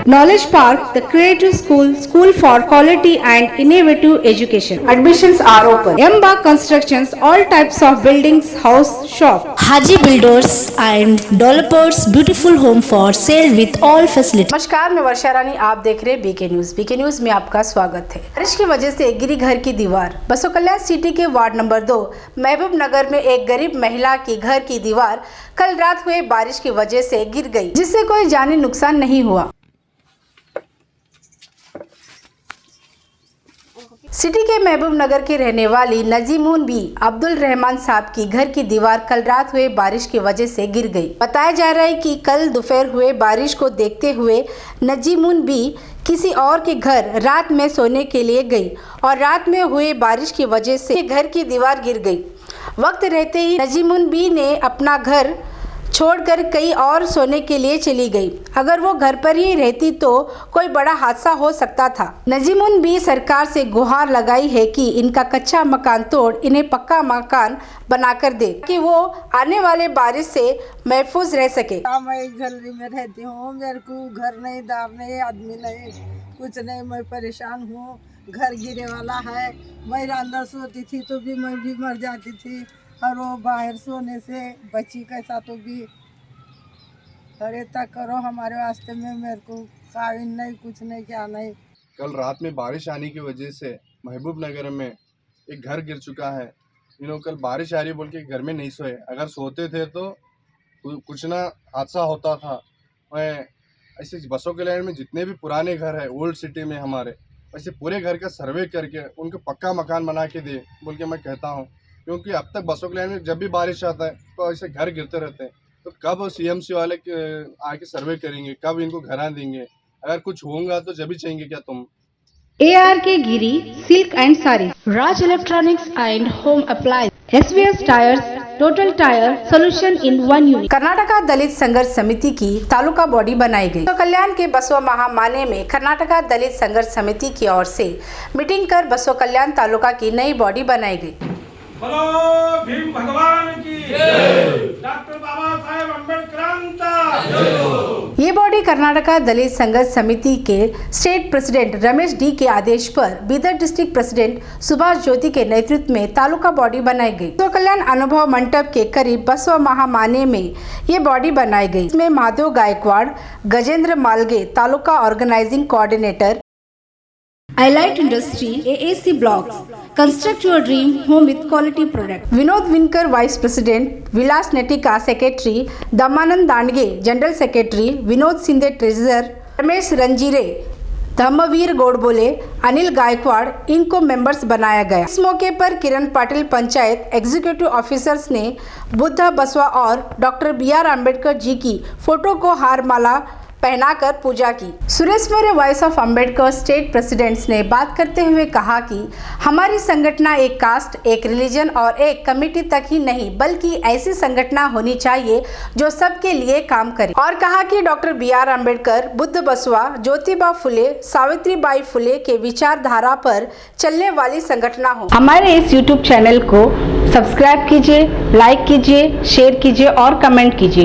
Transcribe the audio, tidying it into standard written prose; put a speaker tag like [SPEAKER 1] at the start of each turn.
[SPEAKER 1] Knowledge Park, the creative school for quality and innovative education. Admissions are open. Emba Constructions, all types of buildings, house, shop.
[SPEAKER 2] Haji Builders and Developers, beautiful home for sale with all facilities.
[SPEAKER 3] नमस्कार, मैं वर्षा रानी, आप देख रहे हैं BK news. BK news में आपका स्वागत है। बारिश की वजह से गिरी घर की दीवार। बसों कल्याण सिटी के वार्ड नंबर 2 महबूब नगर में एक गरीब महिला की घर की दीवार कल रात हुए बारिश की वजह से गिर गई, जिससे कोई जानी नुकसान नहीं हुआ। सिटी के महबूब नगर के रहने वाली नजीमुन बी अब्दुल रहमान साहब की घर की दीवार कल रात हुए बारिश की वजह से गिर गई। बताया जा रहा है कि कल दोपहर हुए बारिश को देखते हुए नजीमुन बी किसी और के घर रात में सोने के लिए गई और रात में हुए बारिश की वजह से घर की दीवार गिर गई। वक्त रहते ही नजीमुन बी ने अपना घर छोड़कर कहीं और सोने के लिए चली गई। अगर वो घर पर ही रहती तो कोई बड़ा हादसा हो सकता था। नजीमुन भी सरकार से गुहार लगाई है कि इनका कच्चा मकान तोड़ इन्हें पक्का मकान बनाकर दे कि वो आने वाले बारिश से महफूज रह सके।
[SPEAKER 4] मैं एक गली में रहती हूँ, मेरे को घर नहीं, दार नहीं, आदमी नहीं, कुछ नहीं, मैं परेशान हूँ। घर गिरे वाला है। मैं अंदर सोती थी तो भी मैं भी मर जाती थी और वो बाहर सोने से बची कैसा तो भी अरे तक करो हमारे वास्ते में। मेरे को काबिल नहीं, कुछ नहीं, क्या नहीं।
[SPEAKER 5] कल रात में बारिश आने की वजह से महबूब नगर में एक घर गिर चुका है। कल बारिश आ रही बोल के घर में नहीं सोए। अगर सोते थे तो कुछ ना हादसा होता था। मैं ऐसे बसों के लाइन में जितने भी पुराने घर है ओल्ड सिटी में हमारे, वैसे पूरे घर का सर्वे करके उनको पक्का मकान बना के दे बोल के मैं कहता हूँ। क्योंकि अब तक बसों के लाइन में जब भी बारिश आता है तो ऐसे घर गिरते रहते हैं। तो कब सीएमसी वाले आके सर्वे करेंगे, कब इनको घर देंगे? अगर कुछ होगा तो जब भी चाहिए क्या तुम?
[SPEAKER 1] ARK Giri, Silk and Sari. Raj Electronics and Home Appliance. SVS Tires, Total Tire Solution in one unit.
[SPEAKER 3] Karnataka दलित संघर्ष समिति की तालुका बॉडी बनाई गई। तो कल्याण के बसवा महामाने में कर्नाटका दलित संघर्ष समिति की ओर से मीटिंग कर बसवा कल्याण तालुका की नई बॉडी बनाई गई।
[SPEAKER 6] बोलो भीम भगवान की जय, डॉक्टर बाबा साहेब अम्बेडकर।
[SPEAKER 3] ये बॉडी कर्नाटका दलित संघर्ष समिति के स्टेट प्रेसिडेंट रमेश डी के आदेश पर बीदर डिस्ट्रिक्ट प्रेसिडेंट सुभाष ज्योति के नेतृत्व में तालुका बॉडी बनाई गई। तो कल्याण अनुभव मंडप के करीब बसवा महामाने में ये बॉडी बनाई गई। इसमें Madhav Gaikwad, Gajendra Malge taluka organising coordinator,
[SPEAKER 1] Allied Industry, AAC Blocks. Construct your dream home with quality product.
[SPEAKER 3] Vinod Vinkar vice president, Vilas Netika secretary, Damanand Dandge general secretary, Vinod Sindhe treasurer, Ramesh Ranjire, Dhammaveer Godbole, Anil Gaikwad इनको मेंबर्स बनाया गया। इस मौके पर किरण पाटिल पंचायत एग्जीक्यूटिव ऑफिसर्स ने बुद्धा बसवा और डॉक्टर BR अम्बेडकर जी की फोटो को हार माला पहनाकर पूजा की। Suresh Maurya voice of Ambedkar state presidents ने बात करते हुए कहा कि हमारी संगठना एक कास्ट, एक रिलीजन और एक कमेटी तक ही नहीं बल्कि ऐसी संगठना होनी चाहिए जो सबके लिए काम करे। और कहा कि डॉक्टर BR अम्बेडकर, बुद्ध बसवा, ज्योतिबा फुले, सावित्रीबाई फुले के विचारधारा पर चलने वाली संगठना हो।
[SPEAKER 1] हमारे इस YouTube चैनल को सब्सक्राइब कीजिए, लाइक कीजिए, शेयर कीजिए और कमेंट कीजिए।